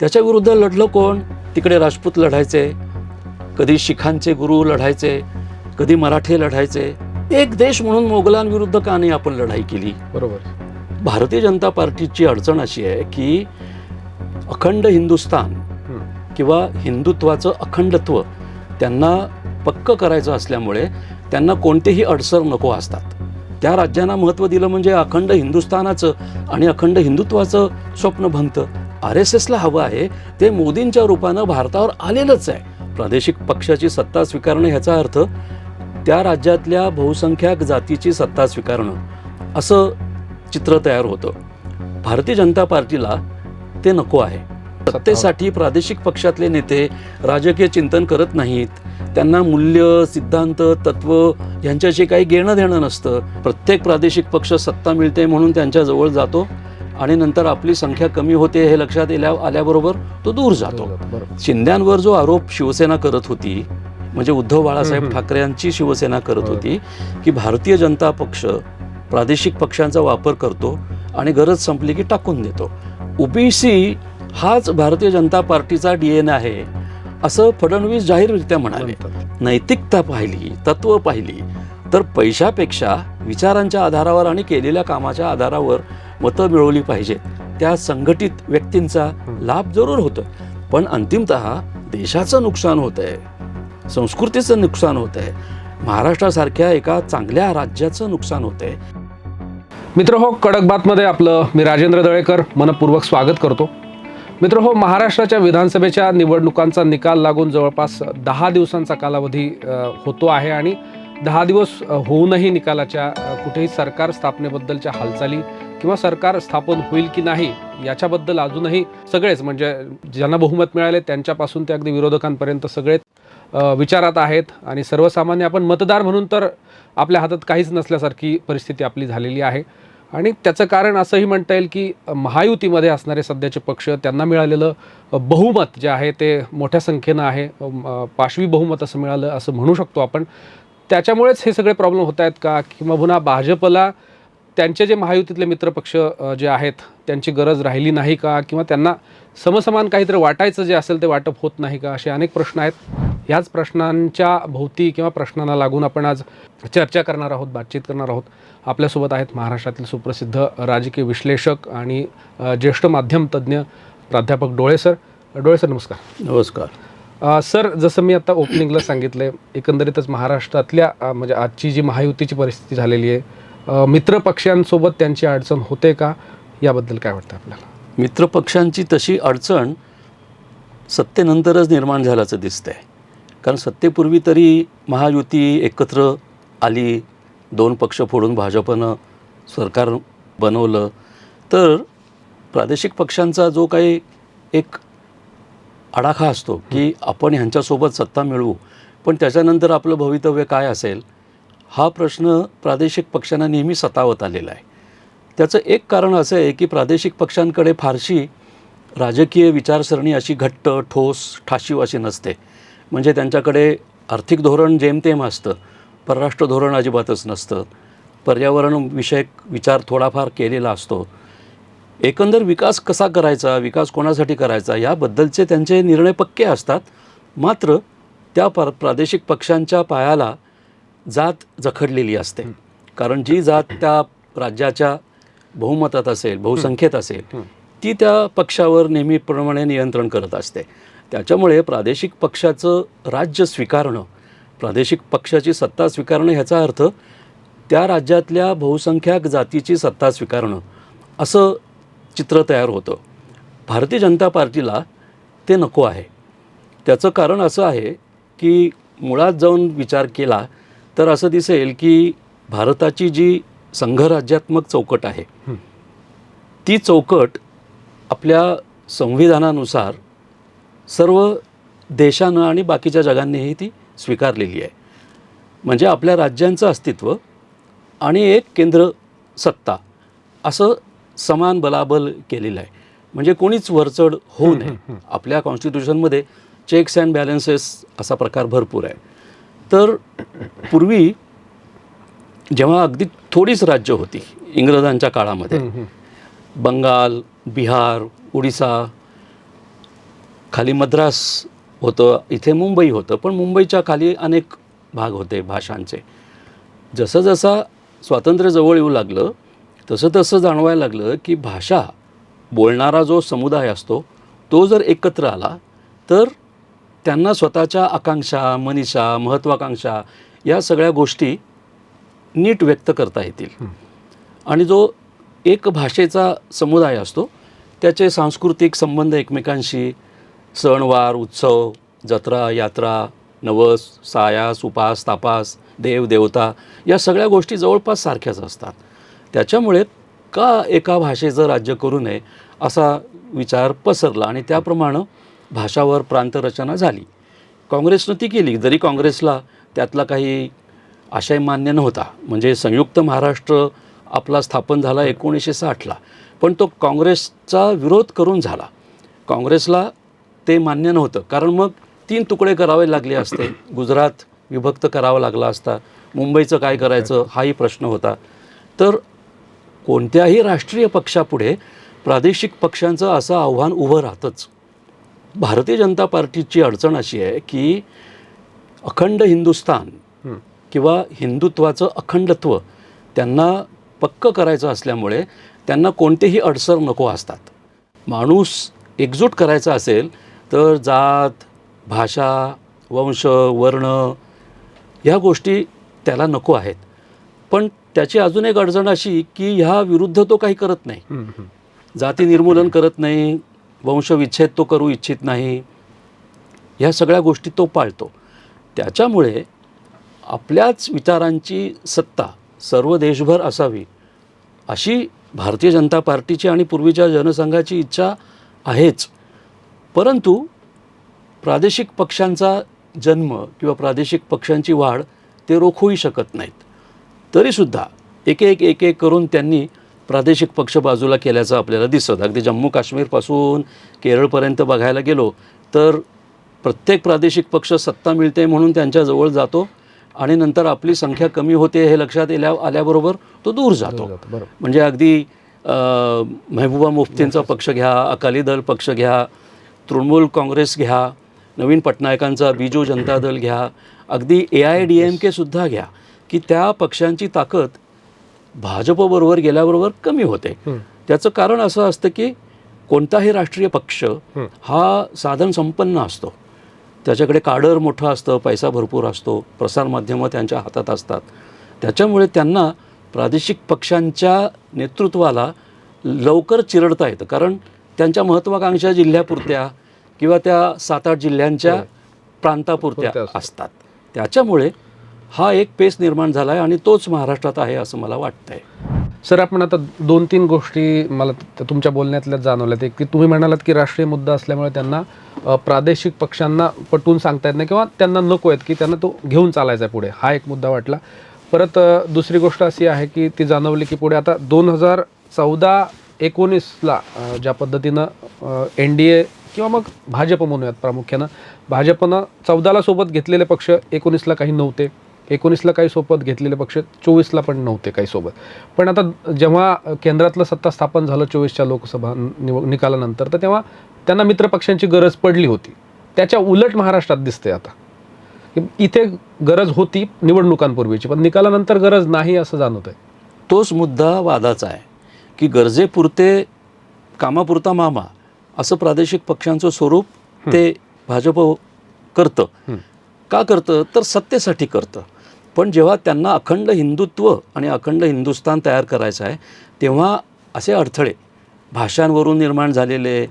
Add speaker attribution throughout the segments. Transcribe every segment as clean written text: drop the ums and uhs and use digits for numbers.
Speaker 1: त्याच्या विरुद्ध लढलं कोण? तिकडे राजपूत लढायचे, कधी शिखांचे गुरु लढायचे, कधी मराठे लढायचे. एक देश म्हणून मोगलांविरुद्ध का नाही आपण लढाई केली?
Speaker 2: बरोबर.
Speaker 1: भारतीय जनता पार्टीची अडचण अशी आहे की अखंड हिंदुस्थान किंवा हिंदुत्वाचं अखंडत्व त्यांना पक्क करायचं असल्यामुळे त्यांना कोणतेही अडसर नको असतात. त्या राज्यांना महत्त्व दिलं म्हणजे अखंड हिंदुस्थानाचं आणि अखंड हिंदुत्वाचं स्वप्न भंगतं. RSSला हवं आहे ते मोदींच्या रूपानं भारतावर आलेलंच आहे. प्रादेशिक पक्षाची सत्ता स्वीकारणं ह्याचा अर्थ त्या राज्यातल्या बहुसंख्याक जातीची सत्ता स्वीकारणं असं चित्र तयार होतं. भारतीय जनता पार्टीला ते नको आहे. सत्तेसाठी प्रादेशिक पक्षातले नेते राजकीय चिंतन करत नाहीत. त्यांना मूल्य, सिद्धांत, तत्व यांच्याशी काही घेणं देणं नसतं. प्रत्येक प्रादेशिक पक्ष सत्ता मिळते म्हणून त्यांच्याजवळ जातो आणि नंतर आपली संख्या कमी होते हे लक्षात आल्याबरोबर तो दूर जातो. शिंद्यांवर जो आरोप शिवसेना करत होती, म्हणजे उद्धव बाळासाहेब ठाकरे यांची शिवसेना करत होती की भारतीय जनता पक्ष प्रादेशिक पक्षांचा वापर करतो आणि गरज संपली की टाकून देतो. ओबीसी हाच भारतीय जनता पार्टीचा DNA आहे असं फडणवीस जाहीररित्या म्हणाले. नैतिकता पाहिली, तत्व पाहिली तर पैशापेक्षा विचारांच्या आधारावर आणि केलेल्या कामाच्या आधारावर मतं मिळवली पाहिजेत. त्या संघटित व्यक्तींचा लाभ जरूर होतो, पण अंतिमतः देशाचं नुकसान होत आहे, संस्कृतीचं नुकसान होत आहे, महाराष्ट्रासारख्या एका चांगल्या राज्याचं नुकसान होत आहे.
Speaker 2: मित्रहो, कडक बातमध्ये आपलं मी राजेंद्र दळेकर मनपूर्वक स्वागत करतो. मित्रहो, महाराष्ट्राच्या विधानसभेच्या निवडणुकांचा निकाल लागून जवळपास 10 दिवसांचा कालावधी होतो आहे आणि 10 दिवस होऊनही निकालाच्या कुठेही सरकार स्थापनेबद्दलच्या हालचाली किंवा सरकार स्थापन होईल की नाही याच्याबद्दल अजूनही सगळेच, म्हणजे ज्यांना बहुमत मिळाले त्यांच्यापासून ते अगदी विरोधकांपर्यंत सगळेच विचारात आहेत. आणि सर्वसामान्य आपण मतदार म्हणून तर आपल्या हातात काहीच नसल्यासारखी परिस्थिती आपली झालेली आहे. आणि त्याचं कारण असंही म्हणता येईल की महायुतीमध्ये असणारे सध्याचे पक्ष, त्यांना मिळालेलं बहुमत जे आहे ते मोठ्या संख्येनं आहे, पाशवी बहुमत असं मिळालं असं म्हणू शकतो आपण. त्याच्यामुळेच हे सगळे प्रॉब्लेम होत आहेत का, किंवा पुन्हा भाजपला त्यांचे जे महायुतीतले मित्रपक्ष जे आहेत त्यांची गरज राहिली नाही का, किंवा त्यांना समसमान काहीतरी वाटायचं जे असेल ते वाटप होत नाही का, असे अनेक प्रश्न आहेत. ह्याच प्रश्नांच्या भोवती किंवा प्रश्नांना लागून आपण आज चर्चा करणार आहोत, बातचीत करणार आहोत. आपल्यासोबत आहेत महाराष्ट्रातील सुप्रसिद्ध राजकीय विश्लेषक आणि ज्येष्ठ माध्यम तज्ज्ञ प्राध्यापक डोळे सर. डोळे सर, नमस्कार.
Speaker 1: नमस्कार.
Speaker 2: सर, जसं मी आता ओपनिंगला सांगितलं, एकंदरीतच महाराष्ट्रातल्या म्हणजे आजची जी महायुतीची परिस्थिती झालेली आहे, मित्रपक्षांसोबत त्यांची अडचण होते का, याबद्दल काय वाटतं आपल्याला?
Speaker 1: मित्रपक्षांची तशी अडचण सत्तेनंतरच निर्माण झाल्याचं दिसतंय. कारण सत्तेपूर्वी तरी महायुती एकत्र आली, 2 पक्ष फोडून भाजपनं सरकार बनवलं, तर प्रादेशिक पक्षांचा जो काही एक आडाखा असतो की आपण ह्यांच्यासोबत सत्ता मिळवू, पण त्याच्यानंतर आपलं भवितव्य काय असेल, हा प्रश्न प्रादेशिक पक्षांना नेहमी सतावत आलेला आहे. त्याचं एक कारण असं आहे की प्रादेशिक पक्षांकडे फारशी राजकीय विचारसरणी अशी घट्ट, ठोस, ठाशीव अशी नसते. म्हणजे त्यांच्याकडे आर्थिक धोरण जेमतेम असतं, परराष्ट्र धोरण अजिबातच नसतं, पर्यावरणविषयक विचार थोडाफार केलेला असतो. एकंदर विकास कसा करायचा, विकास कोणासाठी करायचा याबद्दलचे त्यांचे निर्णय पक्के असतात. मात्र त्या प्रादेशिक पक्षांच्या पायाला जात जखडलेली असते. कारण जी जात त्या राज्याच्या बहुमतात असेल, बहुसंख्येत असेल, ती त्या पक्षावर नेहमीप्रमाणे नियंत्रण करत असते. त्याच्यामुळे प्रादेशिक पक्षाचं राज्य स्वीकारणं, प्रादेशिक पक्षाची सत्ता स्वीकारणं ह्याचा अर्थ त्या राज्यातल्या बहुसंख्याक जातीची सत्ता स्वीकारणं असं चित्र तयार होतं. भारतीय जनता पार्टीला ते नको आहे. त्याचं कारण असं आहे की मुळात जाऊन विचार केला तर असं दिसेल की भारताची जी संघराज्यात्मक चौकट आहे, ती चौकट आपल्या संविधानानुसार सर्व देशानं आणि बाकीच्या जगांनीही ती स्वीकारलेली आहे. म्हणजे आपल्या राज्यांचं अस्तित्व आणि एक केंद्र सत्ता असं समान बलाबल केलेलं आहे. म्हणजे कोणीच वरचढ होऊ नये. आपल्या कॉन्स्टिट्यूशनमध्ये चेक्स अँड बॅलन्सेस असा प्रकार भरपूर आहे. तर पूर्वी जेव्हा अगदी थोडीच राज्य होती इंग्रजांच्या काळामध्ये, बंगाल, बिहार, ओडिसा खाली मद्रास होतं, इथे मुंबई होतं, पण मुंबईच्या खाली अनेक भाग होते भाषांचे. जसं जसं स्वातंत्र्य जवळ येऊ लागलं तसं तसं जाणवायला लागलं की भाषा बोलणारा जो समुदाय असतो तो जर एकत्र आला तर त्यांना स्वतःच्या आकांक्षा, मनीषा, महत्त्वाकांक्षा या सगळ्या गोष्टी नीट व्यक्त करता येतील. आणि जो एक भाषेचा समुदाय असतो त्याचे सांस्कृतिक संबंध एकमेकांशी, सणवार, उत्सव, जत्रा, यात्रा, नवस, सायास, उपास, तापास, देव, देवता या सगळ्या गोष्टी जवळपास सारख्याच असतात. त्याच्यामुळे का एका भाषेचं राज्य करू नये असा विचार पसरला आणि त्याप्रमाणे भाषावर प्रांतरचना झाली. काँग्रेसनं ती केली, जरी काँग्रेसला त्यातला काही आशय मान्य नव्हता. म्हणजे संयुक्त महाराष्ट्र आपला स्थापन झाला 1960ला, पण तो काँग्रेसचा विरोध करून झाला. काँग्रेसला ते मान्य नव्हतं, कारण मग 3 तुकडे करावे लागले असते, गुजरात विभक्त करावा लागला असता, मुंबईचं काय करायचं हाही प्रश्न होता. तर कोणत्याही राष्ट्रीय पक्षापुढे प्रादेशिक पक्षांचं असं आव्हान उभं राहतंच. भारतीय जनता पार्टीची अडचण अशी आहे की अखंड हिंदुस्थान किंवा हिंदुत्वाचं अखंडत्व त्यांना पक्कं करायचं असल्यामुळे त्यांना कोणतेही अडसर नको असतात. माणूस एकजूट करायचा असेल तर जात, भाषा, वंश, वर्ण ह्या गोष्टी त्याला नको आहेत. पण त्याची अजून एक अडचण अशी की ह्या विरुद्ध तो काही करत नाही. जाती निर्मूलन करत नाही, वंशविच्छेद तो करू इच्छित नाही, ह्या सगळ्या गोष्टी तो पाळतो. त्याच्यामुळे आपल्याच विचारांची सत्ता सर्व देशभर असावी अशी भारतीय जनता पार्टीची आणि पूर्वीच्या जनसंघाची इच्छा आहेच. परंतु प्रादेशिक पक्षांचा जन्म किंवा प्रादेशिक पक्षांची वाढ ते रोखूही शकत नाहीत. तरीसुद्धा एक एक करून त्यांनी प्रादेशिक पक्ष बाजूला केल्याचं आपल्याला दिसतं. अगदी जम्मू काश्मीरपासून केरळपर्यंत बघायला गेलो तर प्रत्येक प्रादेशिक पक्ष सत्ता मिळते म्हणून त्यांच्याजवळ जातो आणि नंतर आपली संख्या कमी होते हे लक्षात आल्याबरोबर तो दूर जातो. म्हणजे अगदी महबूबा मुफ्तींचा पक्ष घ्या, अकाली दल पक्ष घ्या, तृणमूल काँग्रेस घ्या, नवीन पटनायकांचा बीजू जनता दल घ्या, अगदी AIADMK सुद्धा घ्या, की त्या पक्षांची ताकद भाजपबरोबर गेल्याबरोबर कमी होते. त्याचं कारण असं असतं की कोणताही राष्ट्रीय पक्ष हा साधन संपन्न असतो, त्याच्याकडे काडर मोठं असतं, पैसा भरपूर असतो, प्रसारमाध्यमं त्यांच्या हातात असतात. त्याच्यामुळे त्यांना प्रादेशिक पक्षांच्या नेतृत्वाला लवकर चिरडता येतं, कारण त्यांच्या महत्त्वाकांक्षा जिल्ह्यापुरत्या किंवा त्या 7-8 जिल्ह्यांच्या प्रांतापुरत्या असतात. त्याच्यामुळे हा एक पेस निर्माण झाला आहे आणि तोच महाराष्ट्रात आहे असं मला वाटतंय.
Speaker 2: सर, आपण आता 2-3 गोष्टी मला तुमच्या बोलण्यातल्या जाणवल्यात. एक की तुम्ही म्हणालात की राष्ट्रीय मुद्दा असल्यामुळे त्यांना प्रादेशिक पक्षांना पटवून सांगता येत नाही किंवा त्यांना नको आहेत की त्यांना तो घेऊन चालायचा आहे पुढे, हा एक मुद्दा वाटला. परत दुसरी गोष्ट अशी आहे की ती जाणवली की पुढे आता 2014-19ला ज्या पद्धतीनं NDA किंवा मग भाजप म्हणूयात, प्रामुख्यानं भाजपनं 14ला सोबत घेतलेले पक्ष 19ला काही नव्हते, 19ला काही सोबत घेतलेले पक्ष 24ला पण नव्हते काही सोबत. पण आता जेव्हा केंद्रातलं सत्ता स्थापन झालं 24च्या लोकसभा निकालानंतर, तर तेव्हा त्यांना मित्रपक्षांची गरज पडली होती. त्याच्या उलट महाराष्ट्रात दिसते आता. इथे गरज होती निवडणुकांपूर्वीची, पण निकालानंतर गरज नाही असं जाणवत आहे.
Speaker 1: तोच मुद्दा वादाचा आहे की गरजेपुरते कामापुरता मामा असं प्रादेशिक पक्षांचं स्वरूप ते भाजप करतं. का करतं तर सत्तेसाठी करतं. पण जेव्हा त्यांना अखंड हिंदुत्व आणि अखंड हिंदुस्थान तयार करायचं आहे तेव्हा असे अडथळे भाषांवरून निर्माण झालेले,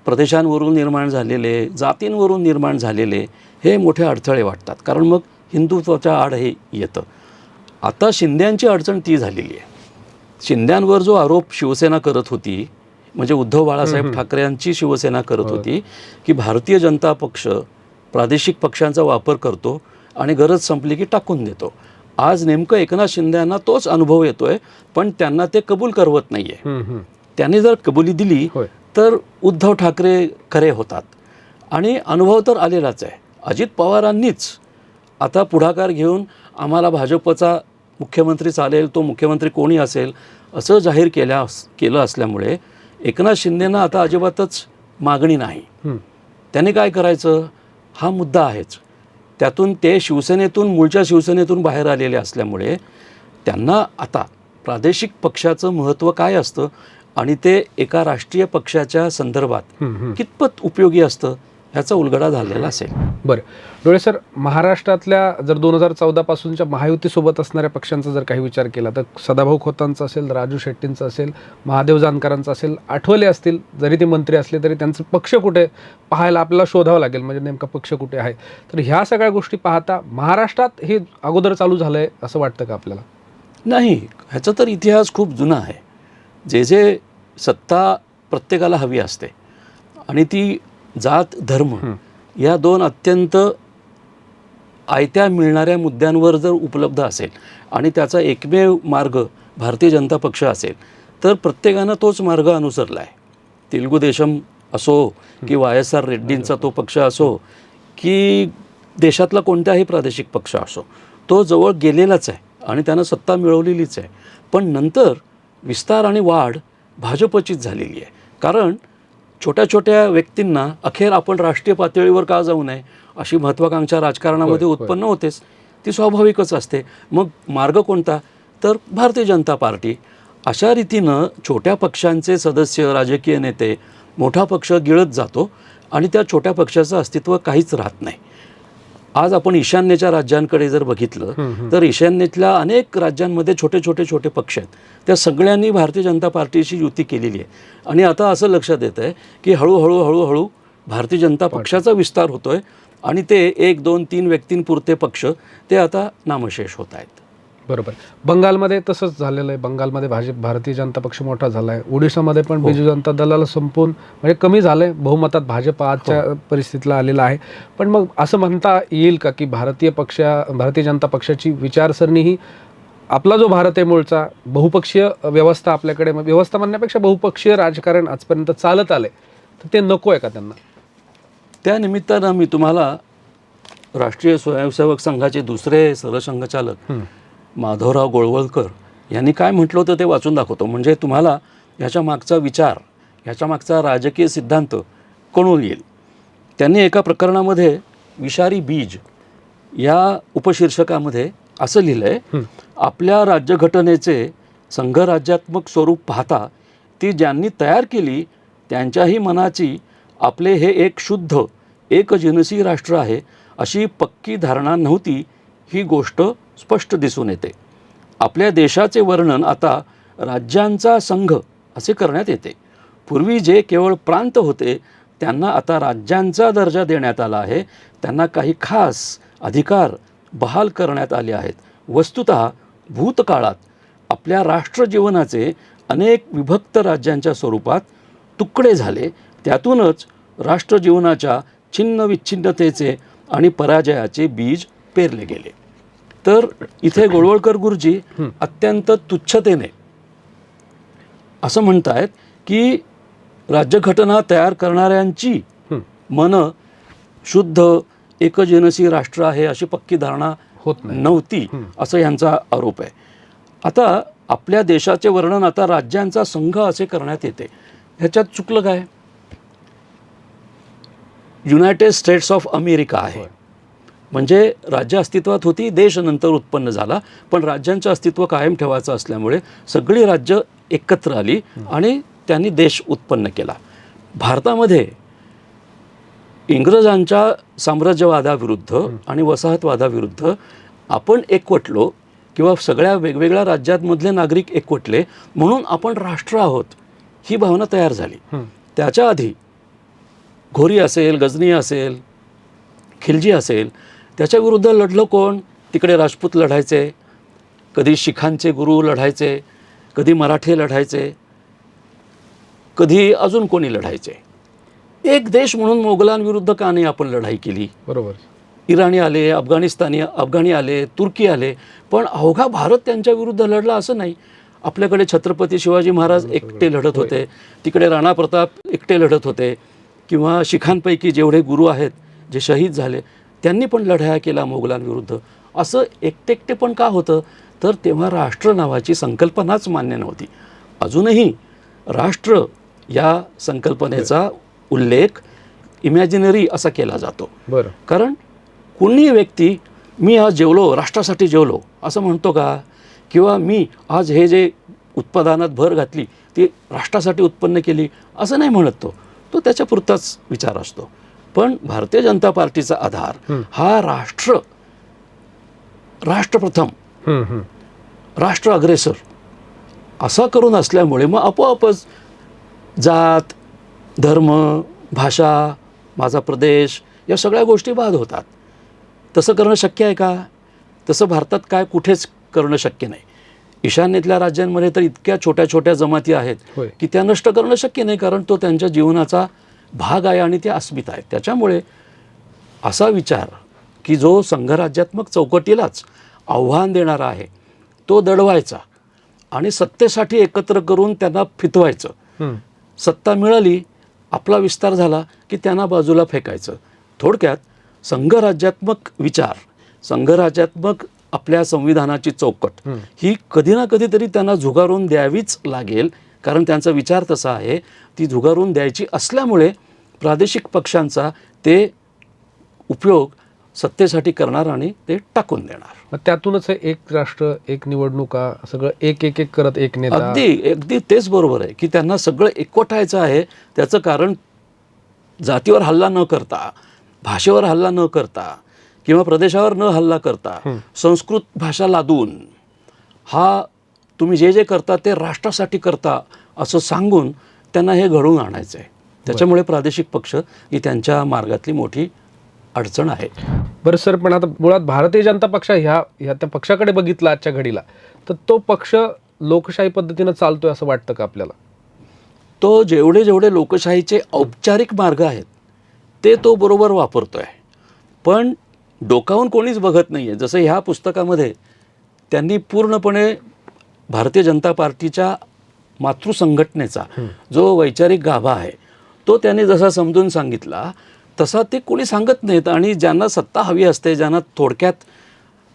Speaker 1: प्रदेशांवरून निर्माण झालेले, जातींवरून निर्माण झालेले हे मोठे अडथळे वाटतात, कारण मग हिंदुत्वाच्या आड हे येतं. आता शिंद्यांची अडचण ती झालेली आहे. शिंद्यांवर जो आरोप शिवसेना करत होती, म्हणजे उद्धव बाळासाहेब ठाकरेंची शिवसेना करत होती की भारतीय जनता पक्ष प्रादेशिक पक्षांचा वापर करतो आणि गरज संपली की टाकून देतो. आज नेमकं एकनाथ शिंदेंना तोच अनुभव येतोय, पण त्यांना ते कबूल करवत नाही आहे. त्यांनी जर कबुली दिली तर उद्धव ठाकरे खरे होतात आणि अनुभव तर आलेलाच आहे. अजित पवारांनीच आता पुढाकार घेऊन आम्हाला भाजपचा मुख्यमंत्री चालेल, तो मुख्यमंत्री कोणी असेल असं जाहीर केलं असल्यामुळे एकनाथ शिंदेंना आता अजिबातच मागणी नाही. त्याने काय करायचं हा मुद्दा आहेच. त्यातून ते शिवसेनेतून मूळच्या शिवसेनेतून बाहेर आलेले असल्यामुळे त्यांना आता प्रादेशिक पक्षाचं महत्त्व काय असतं आणि ते एका राष्ट्रीय पक्षाच्या संदर्भात कितपत उपयोगी असतं ह्याचा उलगडा झालेला असेल.
Speaker 2: बरं डोळे सर, महाराष्ट्रातल्या जर 2014 पासूनच्या महायुतीसोबत असणाऱ्या पक्षांचा जर काही विचार केला तर सदाभाऊ खोतांचा असेल, राजू शेट्टींचा असेल, महादेव जानकरांचा असेल, आठवले असतील, जरी ते मंत्री असले तरी त्यांचं पक्ष कुठे पाहायला आपल्याला शोधावं लागेल, म्हणजे नेमका पक्ष कुठे आहे. तर ह्या सगळ्या गोष्टी पाहता महाराष्ट्रात हे अगोदर चालू झालं आहे असं वाटतं का आपल्याला?
Speaker 1: नाही, ह्याचा तर इतिहास खूप जुना आहे. जे सत्ता प्रत्येकाला हवी असते आणि ती जात धर्म या दोन अत्यंत आयत्या मिळणाऱ्या मुद्द्यांवर जर उपलब्ध असेल आणि त्याचा एकमेव मार्ग भारतीय जनता पक्ष असेल तर प्रत्येकानं तोच मार्ग अनुसरला आहे. तेलुगू देशम असो की YSR रेड्डींचा तो पक्ष असो की देशातला कोणताही प्रादेशिक पक्ष असो, तो जवळ गेलेलाच आहे आणि त्यानं सत्ता मिळवलेलीच आहे. पण नंतर विस्तार आणि वाढ भाजपचीच झालेली आहे. कारण छोट्या छोट्या व्यक्तींना अखेर आपण राष्ट्रीय पातळीवर का जाऊ नये अशी महत्त्वाकांक्षा राजकारणामध्ये उत्पन्न होतेच. ती स्वाभाविकच असते. मग मार्ग कोणता तर भारतीय जनता पार्टी. अशा रीतीनं छोट्या पक्षांचे सदस्य, राजकीय नेते मोठा पक्ष गिळत जातो आणि त्या छोट्या पक्षाचं अस्तित्व काहीच राहत नाही. आज आपण ईशान्येच्या राज्यांकडे जर बघितलं तर ईशान्येतल्या अनेक राज्यांमध्ये छोटे पक्ष आहेत. त्या सगळ्यांनी भारतीय जनता पार्टीशी युती केलेली आहे आणि आता असं लक्षात येतं आहे की हळूहळू भारतीय जनता पक्षाचा विस्तार होतो आहे आणि ते 1, 2, 3 व्यक्तींपुरते पक्ष ते आता नामशेष होत आहेत.
Speaker 2: बरोबर. बंगालमध्ये तसंच झालेलं आहे. बंगालमध्ये भारतीय जनता पक्ष मोठा झाला आहे. ओडिशामध्ये पण बिजू जनता दलाला संपून म्हणजे कमी झालं आहे. बहुमतात भाजप आजच्या परिस्थितीला आलेला आहे. पण मग असं म्हणता येईल का की भारतीय जनता पक्षाची विचारसरणी ही आपला जो भारत आहे मूळचा बहुपक्षीय व्यवस्था आपल्याकडे, व्यवस्था म्हणण्यापेक्षा बहुपक्षीय राजकारण आजपर्यंत चालत आले, तर ते नको आहे का त्यांना?
Speaker 1: त्या निमित्तानं मी तुम्हाला राष्ट्रीय स्वयंसेवक संघाचे दुसरे सरसंघचालक माधवराव गोळवळकर यांनी काय म्हटलं होतं ते वाचून दाखवतो. म्हणजे तुम्हाला ह्याच्या मागचा विचार, ह्याच्या मागचा राजकीय सिद्धांत कळून येईल. त्यांनी एका प्रकरणामध्ये विषारी बीज या उपशीर्षकामध्ये असं लिहिलं आहे, आपल्या राज्यघटनेचे संघराज्यात्मक स्वरूप पाहता ती ज्यांनी तयार केली त्यांच्याही मनाची आपले हे एक शुद्ध एकजिनसी राष्ट्र आहे अशी पक्की धारणा नव्हती, ही गोष्ट स्पष्ट दिसून येते. आपल्या देशाचे वर्णन आता राज्यांचा संघ असे करण्यात येते. पूर्वी जे केवळ प्रांत होते त्यांना आता राज्यांचा दर्जा देण्यात आला आहे. त्यांना काही खास अधिकार बहाल करण्यात आले आहेत. वस्तुतः भूतकाळात आपल्या राष्ट्रजीवनाचे अनेक विभक्त राज्यांच्या स्वरूपात तुकडे झाले. त्यातूनच राष्ट्रजीवनाच्या छिन्नविच्छिन्नतेचे आणि पराजयाचे बीज पेरले गेले. तर इथे गोळवळकर गुरुजी अत्यंत तुच्छतेने असं म्हणतायत की राज्यघटना तयार करणाऱ्यांची मन शुद्ध एकजिनसी राष्ट्र आहे अशी पक्की धारणा
Speaker 2: होत
Speaker 1: नव्हती असं यांचा आरोप आहे. आता आपल्या देशाचे वर्णन आता राज्यांचा संघ असे करण्यात येते. ह्याच्यात चुकलं काय? युनायटेड स्टेट्स ऑफ अमेरिका आहे. म्हणजे राज्य अस्तित्वात होती, देश नंतर उत्पन्न झाला, पण राज्यांचं अस्तित्व कायम ठेवायचं असल्यामुळे सगळी राज्य एकत्र आली आणि त्यांनी देश उत्पन्न केला. भारतामध्ये इंग्रजांच्या साम्राज्यवादाविरुद्ध आणि वसाहतवादाविरुद्ध आपण एकवटलो किंवा सगळ्या वेगवेगळ्या राज्यांमधले नागरिक एकवटले म्हणून आपण राष्ट्र आहोत ही भावना तयार झाली. त्याच्या आधी घोरी असेल, गजनी असेल, खिलजी असेल, त्याच्याविरुद्ध लढलं कोण? तिकडे राजपूत लढायचे, कधी शिखांचे गुरु लढायचे, कधी मराठे लढायचे, कधी अजून कोणी लढायचे. एक देश म्हणून मोगलांविरुद्ध का नाही आपण लढाई केली?
Speaker 2: बरोबर.
Speaker 1: इराणी आले, अफगाणी आले, तुर्की आले, पण अवघा भारत त्यांच्या विरुद्ध लढला असं नाही. आपल्याकडे छत्रपती शिवाजी महाराज एकटे लढत होते, तिकडे राणा प्रताप एकटे लढत होते, किंवा शिखांपैकी जेवढे गुरु आहेत जे शहीद झाले त्यांनी पण लढाया केला मोगलांविरुद्ध. असं एकटे पण का होतं? तर तेव्हा राष्ट्र नावाची संकल्पनाच मान्य नव्हती. अजूनही राष्ट्र या संकल्पनेचा उल्लेख इमॅजिनरी असा केला जातो.
Speaker 2: बरं.
Speaker 1: कारण कुणी व्यक्ती मी आज जेवलो, राष्ट्रासाठी जेवलो असं म्हणतो का? किंवा मी आज हे जे उत्पादनात भर घातली ती राष्ट्रासाठी उत्पन्न केली असं नाही म्हणत तो. तो त्याच्यापुरताच विचार असतो. पण भारतीय जनता पार्टीचा आधार हा राष्ट्रप्रथम, राष्ट्र अग्रेसर असा करून असल्यामुळे मग आपोआपच जात, धर्म, भाषा, माझा प्रदेश या सगळ्या गोष्टी बाद होतात. तसं करणं शक्य आहे का? तसं भारतात काय कुठेच करणं शक्य नाही. ईशान्येतल्या राज्यांमध्ये तर इतक्या छोट्या छोट्या जमाती आहेत की त्या नष्ट करणं शक्य नाही, कारण तो त्यांच्या जीवनाचा भाग आहे आणि ते अस्मिता आहे. त्याच्यामुळे असा विचार की जो संघराज्यात्मक चौकटीलाच आव्हान देणारा आहे तो दडवायचा आणि सत्तेसाठी एकत्र करून त्यांना फितवायचं. सत्ता मिळाली, आपला विस्तार झाला की त्यांना बाजूला फेकायचं. थोडक्यात संघराज्यात्मक विचार, संघराज्यात्मक आपल्या संविधानाची चौकट ही कधी ना कधीतरी त्यांना झुगारून द्यावीच लागेल, कारण त्यांचा विचार तसा आहे. ती झुगारून द्यायची असल्यामुळे प्रादेशिक पक्षांचा ते उपयोग सत्तेसाठी करणार आणि ते टाकून देणार.
Speaker 2: मग त्यातूनच हे एक राष्ट्र एक निवडणुका सगळं एक एक एक करत एक नेता.
Speaker 1: अगदी तेच बरोबर आहे की त्यांना सगळं एकवटायचं आहे. त्याचं कारण जातीवर हल्ला न करता, भाषेवर हल्ला न करता किंवा प्रदेशावर न हल्ला करता संस्कृत भाषा लादून हा तुम्ही जे जे करता ते राष्ट्रासाठी करता असं सांगून त्यांना हे घडवून आणायचं आहे. त्याच्यामुळे प्रादेशिक पक्ष ही त्यांच्या मार्गातली मोठी अडचण आहे.
Speaker 2: बरं सर, पण आता मुळात भारतीय जनता पक्ष ह्या त्या पक्षाकडे बघितला आजच्या घडीला तर तो पक्ष लोकशाही पद्धतीनं चालतोय असं वाटतं का आपल्याला?
Speaker 1: तो जेवढे लोकशाहीचे औपचारिक मार्ग आहेत ते तो बरोबर वापरतोय, पण डोकावून कोणीच बघत नाही आहे. जसं ह्या पुस्तकामध्ये त्यांनी पूर्णपणे भारतीय जनता पार्टीच्या मातृसंघटनेचा जो वैचारिक गाभा आहे तो त्यांनी जसा समजून सांगितला तसा ते कोणी सांगत नाहीत. आणि ज्यांना सत्ता हवी असते, ज्यांना थोडक्यात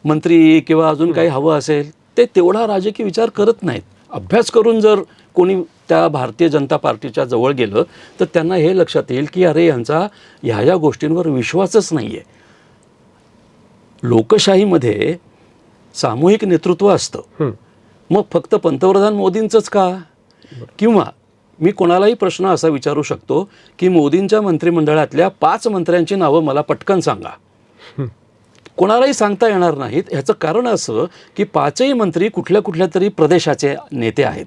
Speaker 1: मंत्री किंवा अजून काही हवं असेल ते तेवढा राजकीय विचार करत नाहीत. अभ्यास करून जर कोणी त्या भारतीय जनता पार्टीच्या जवळ गेलं तर त्यांना हे लक्षात येईल की अरे यांचा ह्या गोष्टींवर विश्वासच नाही आहे. लोकशाहीमध्ये सामूहिक नेतृत्व असतं, मग फक्त पंतप्रधान मोदींचंच का? किंवा मी कोणालाही प्रश्न असा विचारू शकतो की मोदींच्या मंत्रिमंडळातल्या 5 मंत्र्यांची नावं मला पटकन सांगा. कोणालाही सांगता येणार नाहीत. ह्याचं कारण असं की 5ही मंत्री कुठल्या तरी प्रदेशाचे नेते आहेत.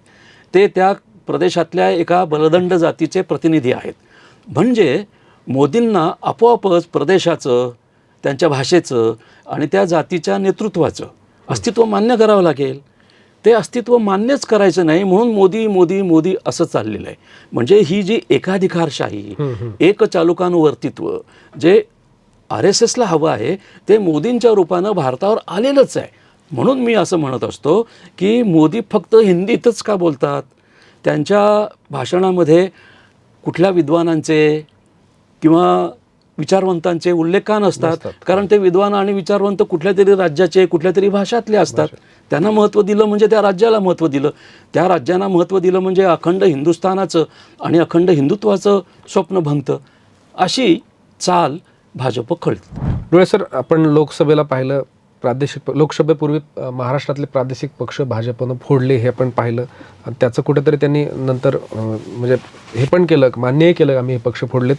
Speaker 1: ते त्या प्रदेशातल्या एका बलदंड जातीचे प्रतिनिधी आहेत. म्हणजे मोदींना आपोआपच प्रदेशाचं, त्यांच्या भाषेचं आणि त्या जातीच्या नेतृत्वाचं अस्तित्व मान्य करावं लागेल. ते अस्तित्व मान्यच करायचं नाही म्हणून मोदी मोदी मोदी असं चाललेलं आहे. म्हणजे ही जी एकाधिकारशाही, एक चालुकानुवर्तित्व जे RSSला हवं आहे ते मोदींच्या रूपानं भारतावर आलेलंच आहे. म्हणून मी असं म्हणत असतो की मोदी फक्त हिंदीतच का बोलतात? त्यांच्या भाषणामध्ये कुठल्या विद्वानांचे किंवा विचारवंतांचे उल्लेख का नसतात? कारण ते विद्वान आणि विचारवंत कुठल्या तरी राज्याचे, कुठल्या तरी भाषातले असतात. त्यांना महत्त्व दिलं म्हणजे त्या राज्याला महत्त्व दिलं, त्या राज्यांना महत्त्व दिलं म्हणजे अखंड हिंदुस्थानाचं आणि अखंड हिंदुत्वाचं स्वप्न भंगतं. अशी चाल भाजप खळते.
Speaker 2: डोळे सर, आपण लोकसभेला पाहिलं, प्रादेशिक लोकसभेपूर्वी महाराष्ट्रातले प्रादेशिक पक्ष भाजपनं फोडले हे आपण पाहिलं. आणि त्याचं कुठेतरी त्यांनी नंतर म्हणजे हे पण केलं, मान्यही केलं आम्ही हे पक्ष फोडलेत.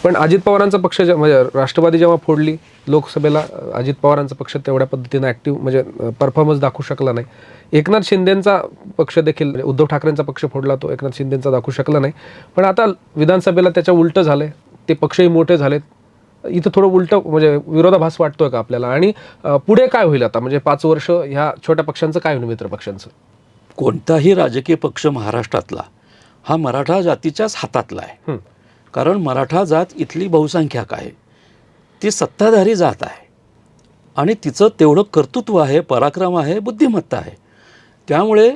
Speaker 2: पण अजित पवारांचा पक्ष म्हणजे राष्ट्रवादी जेव्हा फोडली लोकसभेला, अजित पवारांचा पक्ष तेवढ्या पद्धतीनं ॲक्टिव्ह म्हणजे परफॉर्मन्स दाखवू शकला नाही. एकनाथ शिंदेंचा पक्ष देखील, म्हणजे उद्धव ठाकरेंचा पक्ष फोडला, तो एकनाथ शिंदेंचा दाखवू शकला नाही. पण आता विधानसभेला त्याच्या उलटं झालं, ते पक्षही मोठे झालेत. इथं थोडं उलटं म्हणजे विरोधाभास वाटतोय का आपल्याला? आणि पुढे काय होईल आता? म्हणजे 5 वर्ष ह्या छोट्या पक्षांचं काय होईल, मित्र पक्षांचं?
Speaker 1: कोणताही राजकीय पक्ष महाराष्ट्रातला हा मराठा जातीच्याच हातातला आहे. कारण मराठा जात इथली बहुसंख्याक आहे, ती सत्ताधारी जात आहे आणि तिचं तेवढं कर्तृत्व आहे, पराक्रम आहे, बुद्धिमत्ता आहे. त्यामुळे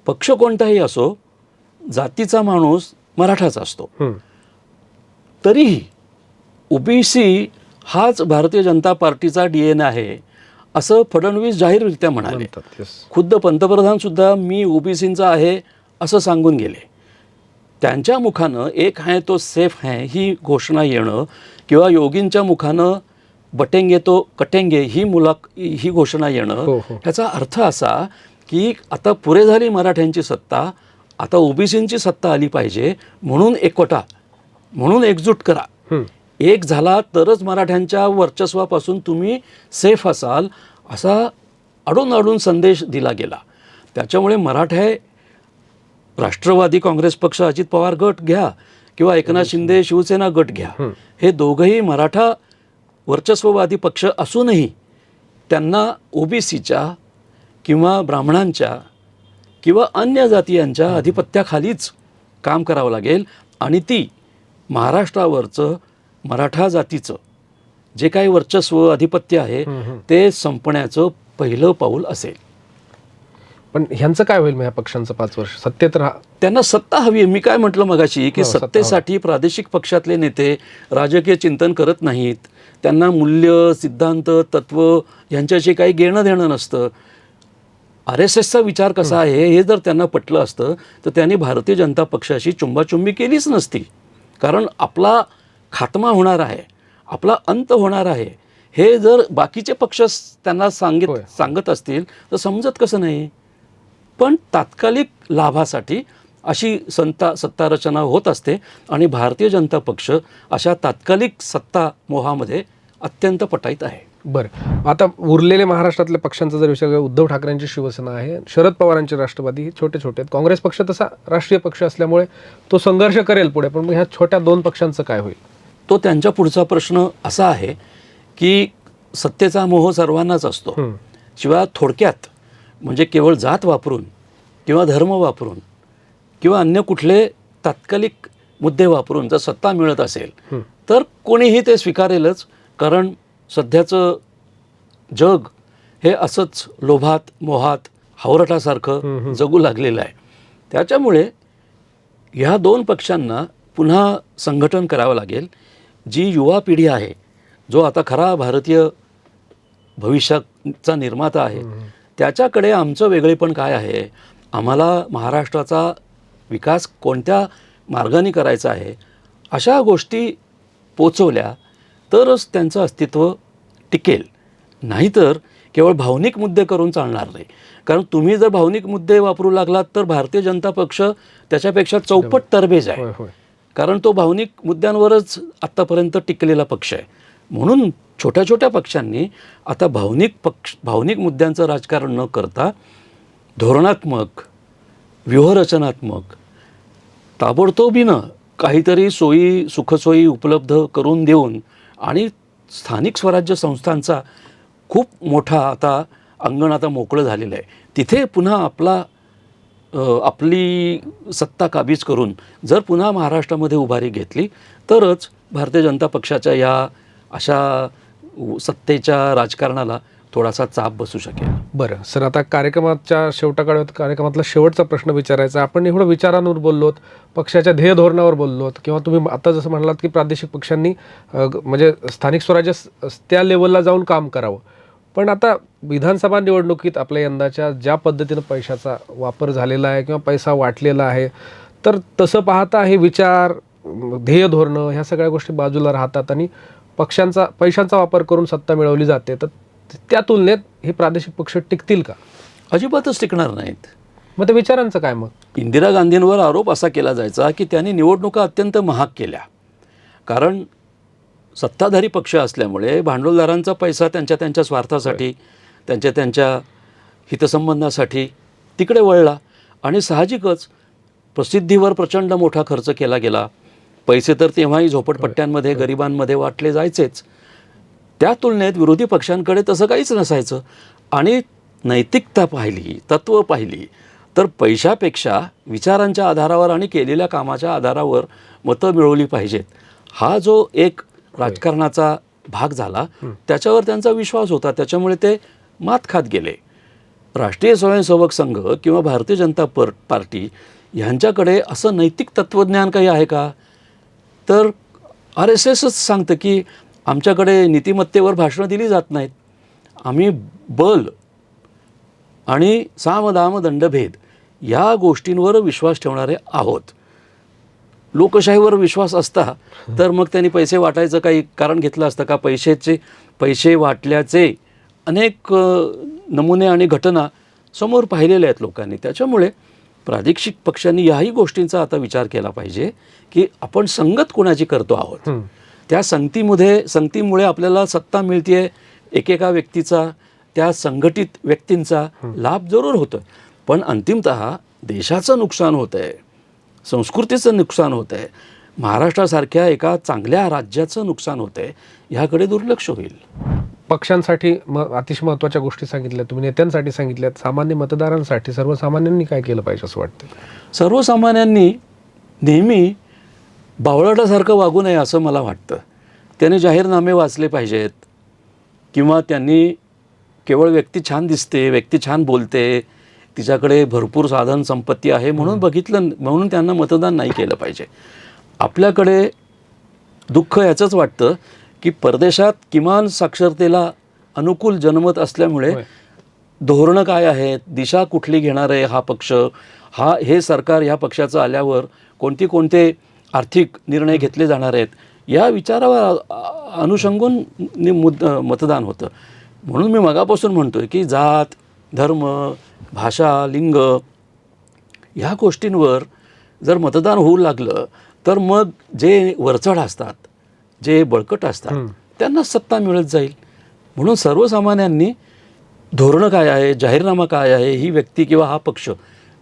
Speaker 1: पक्ष कोणताही असो, जातीचा माणूस मराठाच असतो. तरीही OBC हाच भारतीय जनता पार्टीचा DNA आहे असं फडणवीस जाहीररित्या म्हणाले. खुद्द पंतप्रधानसुद्धा मी OBCंचा आहे असं सांगून गेले. त्यांच्या मुखानं एक है तो सेफ है ही घोषणा येणं किंवा योगींच्या मुखानं बटेंगे तो कटेंगे ही घोषणा येणं,
Speaker 2: हो.
Speaker 1: ह्याचा अर्थ असा की आता पुरे झाली मराठ्यांची सत्ता, आता ओबीसींची सत्ता आली पाहिजे, म्हणून एकवटा, म्हणून एकजूट करा, एक झाला तरच मराठ्यांच्या वर्चस्वापासून तुम्ही सेफ असाल, असा अडून संदेश दिला गेला. त्याच्यामुळे मराठे राष्ट्रवादी काँग्रेस पक्ष, अजित पवार गट घ्या किंवा एकनाथ शिंदे शिवसेना गट घ्या, हे दोघंही मराठा वर्चस्ववादी पक्ष असूनही त्यांना ओबीसीच्या किंवा ब्राह्मणांच्या किंवा अन्य जातीयांच्या अधिपत्याखालीच काम करावं लागेल आणि ती महाराष्ट्रावरचं मराठा जातीचं जे काही वर्चस्व अधिपत्य आहे ते संपण्याचं पहिलं पाऊल असेल.
Speaker 2: पण ह्यांचं काय होईल मग या पक्षांचं 5 वर्ष सत्तेत
Speaker 1: त्यांना सत्ता हवी आहे. मी काय म्हटलं मगाशी की सत्तेसाठी प्रादेशिक पक्षातले नेते राजकीय चिंतन करत नाहीत. त्यांना मूल्य, सिद्धांत, तत्व यांच्याशी काही घेणं देणं नसतं. RSSचा विचार कसा आहे हे जर त्यांना पटलं असतं तर त्यांनी भारतीय जनता पक्षाशी चुंबाचुंबी केलीच नसती. कारण आपला खात्मा होणार आहे, आपला अंत होणार आहे, हे जर बाकीचे पक्ष त्यांना सांगत असतील तर समजत कसं नाही. पण तात्कालिक लाभासाठी अशी सत्ता रचना होत असते आणि भारतीय जनता पक्ष अशा तात्कालिक सत्ता मोहामध्ये अत्यंत पटाईत आहे.
Speaker 2: बरं, आता उरलेले महाराष्ट्रातल्या पक्षांचा जर विचार केला, उद्धव ठाकरेंची शिवसेना आहे, शरद पवारांचे राष्ट्रवादी, हे छोटे छोटे आहेत. काँग्रेस पक्ष तसा राष्ट्रीय पक्ष असल्यामुळे तो संघर्ष करेल पुढे, पण मग ह्या छोट्या 2 पक्षांचं काय होईल?
Speaker 1: तो त्यांच्या पुढचा प्रश्न असा आहे की सत्तेचा मोह सर्वांनाच असतो. शिवाय थोडक्यात म्हणजे केवळ जात वापरून किंवा धर्म वापरून किंवा अन्य कुठले तात्कालिक मुद्दे वापरून जर सत्ता मिळत असेल तर कोणीही ते स्वीकारेलच. कारण सध्याचं जग हे असंच लोभात, मोहात, हावरटासारखं जगू लागलेलं आहे. त्याच्यामुळे ह्या 2 पक्षांना पुन्हा संघटन करावं लागेल. जी युवा पिढी आहे, जो आता खरा भारतीय भविष्याचा निर्माता आहे, त्याच्याकडे आमचं वेगळेपण काय आहे, आम्हाला महाराष्ट्राचा विकास कोणत्या मार्गाने करायचा आहे, अशा गोष्टी पोचवल्या तरच त्यांचं अस्तित्व टिकेल. नाहीतर केवळ भावनिक मुद्दे करून चालणार नाही. कारण तुम्ही जर भावनिक मुद्दे वापरू लागलात तर भारतीय जनता पक्ष त्याच्यापेक्षा चौपट तरबेज आहे. कारण तो भावनिक मुद्द्यांवरच आत्तापर्यंत टिकलेला पक्ष आहे. म्हणून छोट्या छोट्या पक्षांनी आता भावनिक मुद्द्यांचं राजकारण न करता धोरणात्मक, व्यूहरचनात्मक, ताबडतोबीनं काहीतरी सुखसोयी उपलब्ध करून देऊन आणि स्थानिक स्वराज्य संस्थांचा खूप मोठा अंगण आता मोकळं झालेलं आहे, तिथे पुन्हा आपली सत्ता काबीज करून जर पुन्हा महाराष्ट्रामध्ये उभारी घेतली तरच भारतीय जनता पक्षाच्या या अशा सत्तेच्या राजकारणाला थोडासा चाप बसू शकेल.
Speaker 2: बरं सर, आता कार्यक्रमाच्या कार्यक्रमातला शेवटचा प्रश्न विचारायचा. आपण एवढं विचारांवर बोललोत, पक्षाच्या ध्येय धोरणावर बोललोत, किंवा तुम्ही आता जसं म्हणालात की प्रादेशिक पक्षांनी म्हणजे स्थानिक स्वराज्य त्या लेवलला जाऊन काम करावं. पण आता विधानसभा निवडणुकीत आपल्या यंदाच्या ज्या पद्धतीनं पैशाचा वापर झालेला आहे किंवा पैसा वाटलेला आहे, तर तसं पाहता हे विचार, ध्येय धोरणं ह्या सगळ्या गोष्टी बाजूला राहतात आणि पैशांचा वापर करून सत्ता मिळवली जाते. तर त्या तुलनेत हे प्रादेशिक पक्ष टिकतील का?
Speaker 1: अजिबातच टिकणार नाहीत.
Speaker 2: मग त्या विचारांचं काय? मग
Speaker 1: इंदिरा गांधींवर आरोप असा केला जायचा की त्यांनी निवडणुका अत्यंत महाग केल्या. कारण सत्ताधारी पक्ष असल्यामुळे भांडवलदारांचा पैसा त्यांच्या स्वार्थासाठी, त्यांच्या हितसंबंधासाठी तिकडे वळला आणि साहजिकच प्रसिद्धीवर प्रचंड मोठा खर्च केला गेला. पैसे तर तेव्हाही झोपडपट्ट्यांमध्ये, गरिबांमध्ये वाटले जायचेच. त्या तुलनेत विरोधी पक्षांकडे तसं काहीच नसायचं. आणि नैतिकता पाहिली, तत्त्व पाहिली तर पैशापेक्षा विचारांच्या आधारावर आणि केलेल्या कामाच्या आधारावर मतं मिळवली पाहिजेत, हा जो एक राजकारणाचा भाग झाला त्याच्यावर त्यांचा विश्वास होता. त्याच्यामुळे ते मात खात गेले. राष्ट्रीय स्वयंसेवक संघ किंवा भारतीय जनता पार्टी ह्यांच्याकडे असं नैतिक तत्त्वज्ञान काही आहे का? तर RSSच सांगतं की आमच्याकडे नीतिमत्तेवर भाषणं दिली जात नाहीत, आम्ही बल आणि साम दाम दंडभेद या गोष्टींवर विश्वास ठेवणारे आहोत. लोकशाहीवर विश्वास असता तर मग त्यांनी पैसे वाटायचं काही कारण घेतलं असतं का? पैसे वाटल्याचे अनेक नमुने आणि घटना समोर पाहिलेल्या आहेत लोकांनी. त्याच्यामुळे प्रादेशिक पक्षांनी याही गोष्टींचा आता विचार केला पाहिजे की आपण संगत कोणाची करतो आहोत. त्या संगतीमुळे आपल्याला सत्ता मिळते, एकेका व्यक्तीचा, त्या संघटित व्यक्तींचा लाभ जरूर होतो, पण अंतिमतः देशाचं नुकसान होतं आहे, संस्कृतीचं नुकसान होतं आहे, महाराष्ट्रासारख्या एका चांगल्या राज्याचं नुकसान होतं आहे. ह्याकडे दुर्लक्ष होईल.
Speaker 2: पक्षांसाठी अतिशय महत्त्वाच्या गोष्टी सांगितल्या तुम्ही, नेत्यांसाठी सांगितल्यात, सामान्य मतदारांसाठी सर्वसामान्यांनी काय केलं पाहिजे असं वाटतं?
Speaker 1: सर्वसामान्यांनी नेहमी बावळटासारखं वागू नये असं मला वाटतं. त्याने जाहीरनामे वाचले पाहिजेत किंवा त्यांनी केवळ व्यक्ती छान दिसते, व्यक्ती छान बोलते, तिच्याकडे भरपूर साधन संपत्ती आहे म्हणून त्यांना मतदान नाही केलं पाहिजे. आपल्याकडे दुःख याचंच वाटतं की परदेशात किमान साक्षरतेला अनुकूल जनमत असल्यामुळे धोरणं काय आहेत, दिशा कुठली घेणार आहे हा पक्ष, हे सरकार ह्या पक्षाचं आल्यावर कोणते आर्थिक निर्णय घेतले जाणार आहेत, या विचारावर अनुषंगून मतदान होतं. म्हणून मी मगापासून म्हणतोय की जात, धर्म, भाषा, लिंग ह्या गोष्टींवर जर मतदान होऊ लागलं तर मग जे वरचढ असतात, जे बळकट असतात, त्यांना सत्ता मिळत जाईल. म्हणून सर्वसामान्यांनी धोरणं काय आहे, जाहीरनामा काय आहे, ही व्यक्ती किंवा हा पक्ष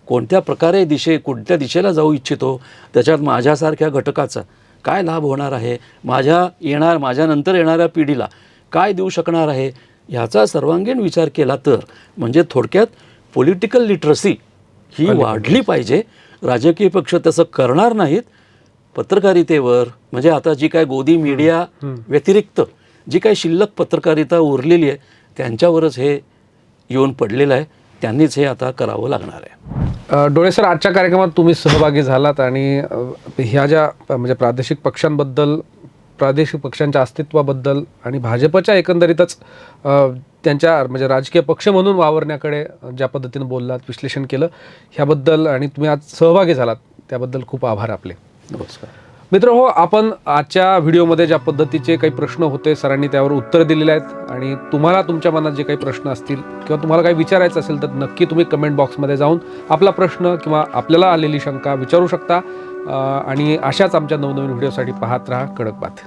Speaker 1: कोणत्या प्रकारे कोणत्या दिशेला जाऊ इच्छितो, त्याच्यात माझ्यासारख्या घटकाचा काय लाभ होणार आहे, माझ्यानंतर येणाऱ्या पिढीला काय देऊ शकणार आहे, ह्याचा सर्वांगीण विचार केला तर म्हणजे थोडक्यात पॉलिटिकल लिटरसी ही वाढली पाहिजे. राजकीय पक्ष तसं करणार नाहीत. पत्रकारितेवर म्हणजे आता जी काय गोदी मीडिया व्यतिरिक्त जी काही शिल्लक पत्रकारिता उरलेली आहे त्यांच्यावरच हे येऊन पडलेलं आहे. त्यांनीच हे आता करावं लागणार आहे.
Speaker 2: डोळे सर, आजच्या कार्यक्रमात तुम्ही सहभागी झालात आणि ह्या ज्या म्हणजे प्रादेशिक पक्षांच्या अस्तित्वाबद्दल आणि भाजपच्या एकंदरीतच त्यांच्या म्हणजे राजकीय पक्ष म्हणून वावरण्याकडे ज्या पद्धतीनं बोललात, विश्लेषण केलं, ह्याबद्दल आणि तुम्ही आज सहभागी झालात त्याबद्दल खूप आभार आपले.
Speaker 1: नमस्कार.
Speaker 2: मित्र हो, आपण आजच्या व्हिडिओमध्ये ज्या पद्धतीचे काही प्रश्न होते सरांनी त्यावर उत्तर दिलेले आहेत आणि तुम्हाला तुमच्या मनात जे काही प्रश्न असतील किंवा तुम्हाला काही विचारायचं असेल तर नक्की तुम्ही कमेंट बॉक्समध्ये जाऊन आपला प्रश्न किंवा आपल्याला आलेली शंका विचारू शकता. आणि अशाच आमच्या नवनवीन व्हिडिओसाठी पाहत राहा कडक बात.